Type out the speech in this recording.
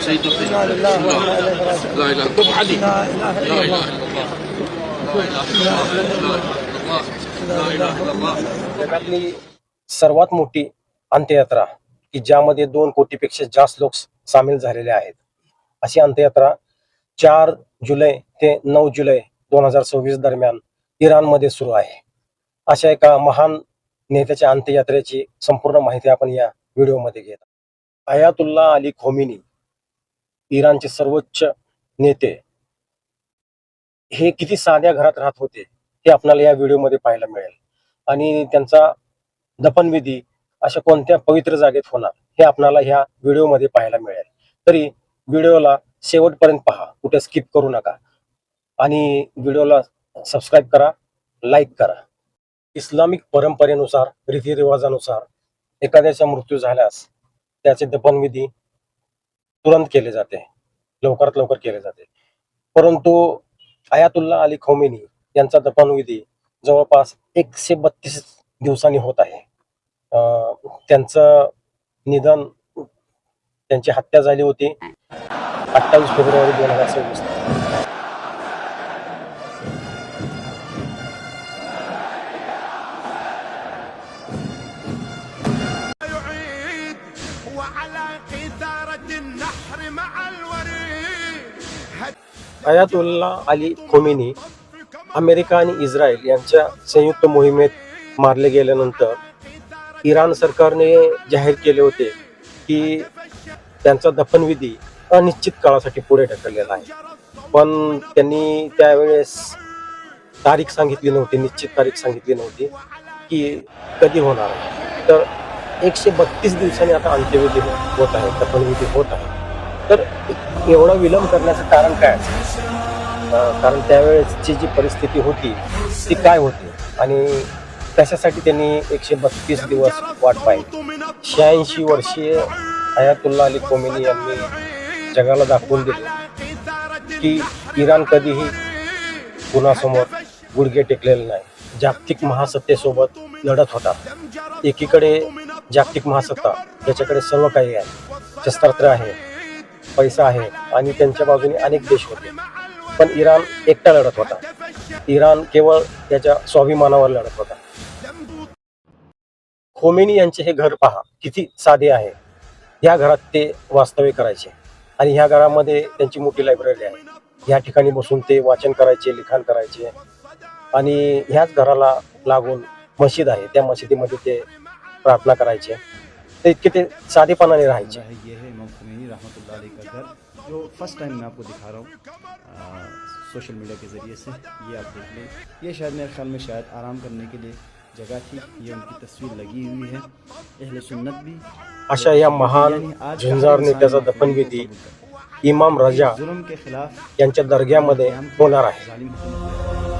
سيدنا لا اله الا الله علي لا اله الا الله لا اله الا الله. जगातली सर्वात मोठी अंत्ययात्रा की ज्यामध्ये 2 कोटीपेक्षा जास्त लोक सामील झालेले आहेत, अशी अंत्ययात्रा 4 जुलै ते 9 जुलै 2026 दरम्यान इराणमध्ये सुरू आहे. अशा एका महान नेत्याच्या अंत्ययात्रेची संपूर्ण माहिती आपण या व्हिडिओमध्ये घेत आहोत. अयातुल्ला अली खोमेनी, इराणचे सर्वोच्च नेते, हे किती साध्या घरात राहत होते हे आपल्याला या व्हिडिओमध्ये पाहायला मिळेल. आणि त्यांचा दफनविधी अशा कोणत्या पवित्र जागेत होणार हे आपल्याला ह्या व्हिडिओमध्ये पाहायला मिळेल. तरी व्हिडिओला शेवटपर्यंत पहा, कुठे स्किप करू नका आणि व्हिडिओला सबस्क्राईब करा, लाईक करा. इस्लामिक परंपरेनुसार, रीतिरिवाजानुसार एखाद्याचा मृत्यू झाल्यास त्याचे दफनविधी तुरंत केले जाते, लवकरात लवकर केले जाते. परंतु अयातुल्ला अली खोमेनी यांचा दफनविधी जवळपास 132 दिवसांनी होत आहे. त्यांचं निधन, त्यांची हत्या झाली होती 28 February 2026. Ayatollah Ali Khomeini America आणि इस्रायल यांच्या संयुक्त मोहिमेत मारले गेल्यानंतर इराण सरकारने जाहीर केले होते की त्यांचा दफनविधी अनिश्चित काळासाठी पुढे ढकललेला आहे. पण त्यांनी त्यावेळेस तारीख सांगितली नव्हती, निश्चित तारीख सांगितली नव्हती की कधी होणार आहे. तर 132 दिवसांनी आता अंत्यविधी होत आहे, दफनविधी होत आहे. तर एवढा विलंब करण्याचं कारण काय असेल? कारण त्यावेळेसची जी परिस्थिती होती ती काय होती आणि त्याच्यासाठी त्यांनी 132 दिवस वाट पाहिली. 86 वर्षीय अयातुल्ला अली खोमेनी यांनी जगाला दाखवून दिले की इराण कधीही कुणासमोर गुडघे टेकलेले नाही. जागतिक महासत्तेसोबत लढत होता. एकीकडे जागतिक महासत्ता, ज्याच्याकडे सर्व काही आहे, शस्त्रास्त्र आहे, पैसा आहे आणि त्यांच्या बाजूने अनेक देश होते. पण इराण एकटा लढत होता. इराण केवळ त्याच्या स्वाभिमानावर लढत होता. खोमेनी यांचे हे घर पहा, किती साधे आहे. ह्या घरात ते वास्तव्य करायचे आणि ह्या घरामध्ये त्यांची मोठी लायब्ररी आहे. ह्या ठिकाणी बसून ते वाचन करायचे, लिखाण करायचे आणि ह्याच घराला लागून मशीद आहे, त्या मशिदीमध्ये ते प्रार्थना करायचे. ते इतके ते साधेपणाने राहायचे. ये है इमाम खोमेनी रहमतुल्लाह अलैह का घर, जो फर्स्ट टाइम मैं आपको दिखा रहा हूँ सोशल मीडिया के ज़रिए से. ये आप देख लें, ये शायद मेरे ख्याल में शायद आराम करने के लिए जगह थी. ये उनकी तस्वीर लगी हुई है. अहले सुन्नत भी अशा या महान झुंजार नेत्याचा दफनविधी इमाम रजा जुल्म के खिलाफ यांच्या दर्ग्यामध्ये होणार आहे. जालिम हुकूमत